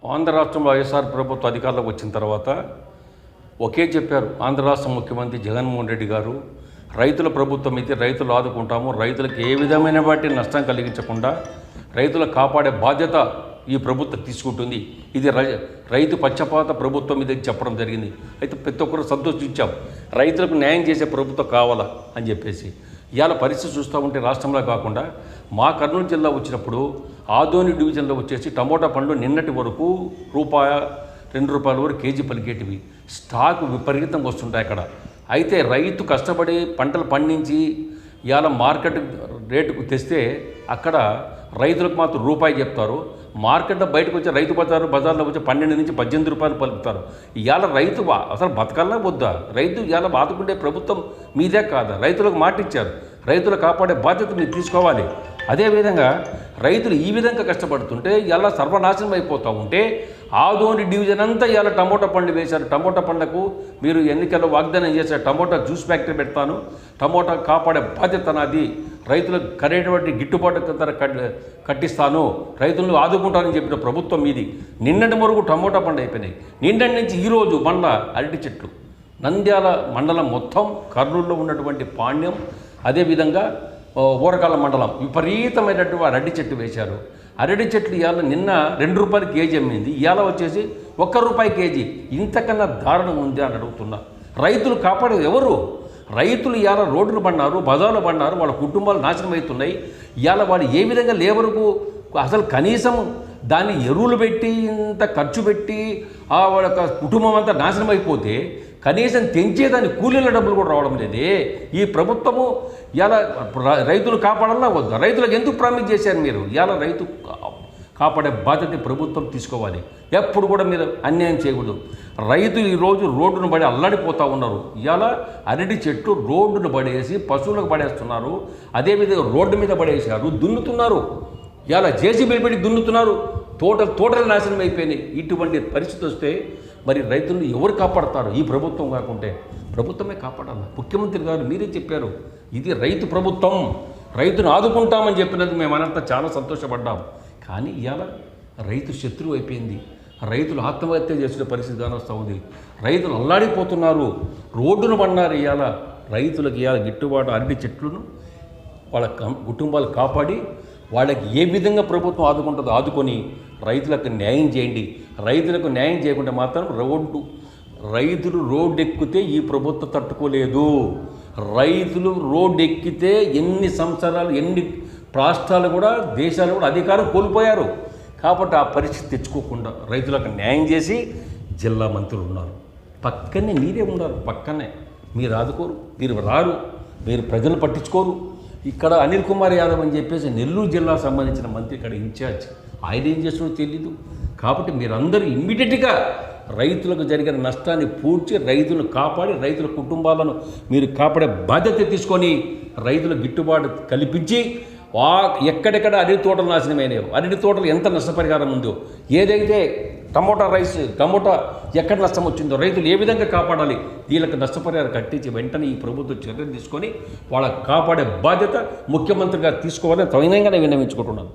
ఆంధ్ర రాష్ట్రంలో వైఎస్ఆర్ ప్రభుత్వ అధికారంలోకి వచ్చిన తర్వాత ఒకే చెప్పారు. ఆంధ్ర రాష్ట్ర ముఖ్యమంత్రి జగన్మోహన్ రెడ్డి గారు రైతుల ప్రభుత్వం అయితే రైతులు ఆదుకుంటాము, రైతులకు ఏ విధమైన వాటి నష్టం కలిగించకుండా రైతులను కాపాడే బాధ్యత ఈ ప్రభుత్వం తీసుకుంటుంది. ఇది రైతు పక్షపాత ప్రభుత్వం ఇది చెప్పడం జరిగింది. అయితే ప్రతి ఒక్కరు సంతోషించాం, రైతులకు న్యాయం చేసే ప్రభుత్వం కావాలా అని చెప్పేసి. ఇవాళ పరిస్థితి చూస్తూ ఉంటే రాష్ట్రంలో కాకుండా మా కర్నూలు జిల్లా వచ్చినప్పుడు ఆదోని డివిజన్లో వచ్చేసి టమోటా పండ్లు నిన్నటి వరకు ₹1, ₹2 వరకు కేజీ పలికేటివి. స్టాక్ విపరీతంగా వస్తుంటాయి అక్కడ. అయితే రైతు కష్టపడి పంటలు పండించి ఇవాళ మార్కెట్ రేటుకు తెస్తే అక్కడ రైతులకు మాత్రం రూపాయి చెప్తారు. మార్కెట్లో బయటకు వచ్చే రైతు బజార్లో వచ్చే ₹12 నుంచి ₹18 పలుకుతారు. ఇవాళ రైతు అసలు బతకాలనా వద్దా? రైతు ఇవాళ బాదుకుంటే ప్రభుత్వం మీదే కాదా? రైతులకు మాట ఇచ్చారు, రైతులు కాపాడే బాధ్యత మీరు తీసుకోవాలి. అదేవిధంగా రైతులు ఈ విధంగా కష్టపడుతుంటే ఇలా సర్వనాశనం అయిపోతూ ఉంటే ఆదోని డివిజన్ అంతా ఇవాళ టమోటా పండు వేశారు. టమోటా పండ్లకు మీరు ఎన్నికల్లో వాగ్దానం చేశారు, టమోటా జ్యూస్ ఫ్యాక్టరీ పెడతాను, టమోటా కాపాడే బాధ్యత నాది, రైతులకు కరేటువంటి గిట్టుబాటు ధర కట్టిస్తాను, రైతులను ఆదుకుంటానని చెప్పిన ప్రభుత్వం మీది. నిన్నటి వరకు టమోటా పండు అయిపోయినాయి. నిన్నటి నుంచి ఈరోజు మళ్ళా అరటి చెట్లు నంద్యాల మండలం మొత్తం, కర్నూలులో ఉన్నటువంటి పాణ్యం, అదేవిధంగా ఊరకాల మండలం విపరీతమైనటువంటి అరటి చెట్టు వేశారు. అరటి చెట్లు ఇవాళ నిన్న ₹2 కేజీ అమ్మింది, ఇవాళ వచ్చేసి ₹1 కేజీ. ఇంతకన్నా దారుణం ఉంది అని అడుగుతున్నా. రైతులు కాపాడేది ఎవరు? రైతులు ఇవాళ రోడ్లు పడినారు, బజార్లు పడినారు, వాళ్ళ కుటుంబాలు నాశనం అవుతున్నాయి. ఇవాళ వాళ్ళు ఏ విధంగా లేబరుకు అసలు కనీసం దాన్ని ఎరువులు పెట్టి ఇంత ఖర్చు పెట్టి వాళ్ళ కుటుంబం అంతా నాశనం అయిపోతే కనీసం తెంచేదాన్ని కూలీల డబ్బులు కూడా రావడం లేదే. ఈ ప్రభుత్వము ఇలా రైతులు కాపాడాలన్నా వద్దా? రైతులకు ఎందుకు ప్రామిస్ చేశారు మీరు? ఇలా రైతు కాపాడే బాధ్యత ప్రభుత్వం తీసుకోవాలి. ఎప్పుడు కూడా మీరు అన్యాయం చేయకూడదు. రైతులు ఈరోజు రోడ్డును పడి అల్లాడిపోతూ ఉన్నారు. ఇవాళ అరటి చెట్టు రోడ్డును పడేసి పశువులకు పడేస్తున్నారు, అదేవిధంగా రోడ్డు మీద పడేసారు, దున్నుతున్నారు. ఇవాళ జేసీబీలు పెట్టి దున్నుతున్నారు, తోటలు నాశనం అయిపోయినాయి. ఇటువంటి పరిస్థితి వస్తే మరి రైతులను ఎవరు కాపాడతారు? ఈ ప్రభుత్వం కాకుంటే ప్రభుత్వమే కాపాడాలి. ముఖ్యమంత్రి గారు మీరే చెప్పారు, ఇది రైతు ప్రభుత్వం, రైతును ఆదుకుంటామని చెప్పినందుకు మేమనంతా చాలా సంతోషపడ్డాం. కానీ ఇవాళ రైతు శత్రువు అయిపోయింది. రైతులు ఆత్మహత్య చేసిన పరిస్థితి కానొస్తూ ఉంది. రైతులు అల్లాడిపోతున్నారు, రోడ్డును పడినారు. ఇవాళ రైతులకు ఇవాళ గిట్టుబాటు అరటి చెట్లను వాళ్ళ కుటుంబాలు కాపాడి వాళ్ళకి ఏ విధంగా ప్రభుత్వం ఆదుకుంటుందో ఆదుకొని రైతులకు న్యాయం చేయండి. రైతులకు న్యాయం చేయకుంటే మాత్రం రైతులు రోడ్డు ఎక్కితే ఈ ప్రభుత్వం తట్టుకోలేదు. రైతులు రోడ్డు ఎక్కితే ఎన్ని సంవత్సరాలు, ఎన్ని రాష్ట్రాలు కూడా, దేశాలు కూడా అధికారం కోల్పోయారు. కాబట్టి ఆ పరిస్థితి తెచ్చుకోకుండా రైతులకు న్యాయం చేసి జిల్లా మంత్రులు ఉన్నారు, పక్కనే మీరే ఉన్నారు, పక్కనే మీరు ఆదుకోరు, మీరు రారు, మీరు ప్రజలు పట్టించుకోరు. ఇక్కడ అనిల్ కుమార్ యాదవ్ అని చెప్పేసి నెల్లూరు జిల్లాకు సంబంధించిన మంత్రి ఇక్కడ ఇన్ఛార్జ్, ఆయన ఏం చేస్తున్నాడో తెలీదు. కాబట్టి మీరందరూ ఇమ్మీడియట్గా రైతులకు జరిగిన నష్టాన్ని పూడ్చి రైతులను కాపాడి రైతుల కుటుంబాలను మీరు కాపాడే బాధ్యత తీసుకొని రైతుల గిట్టుబాటు కల్పించి ఎక్కడెక్కడ అరటి తోటలు నాశనమైనాయో, అరటి తోటలు ఎంత నష్టపరిహారం ఉందో, ఏదైతే టమోటా ఎక్కడ నష్టం వచ్చిందో రైతులు ఏ విధంగా కాపాడాలి, వీళ్ళకి నష్టపరిహారం కట్టించి వెంటనే ఈ ప్రభుత్వం చర్యలు తీసుకొని వాళ్ళకి కాపాడే బాధ్యత ముఖ్యమంత్రిగా తీసుకోవాలని తగినంగానే విన్నవించుకుంటున్నాను.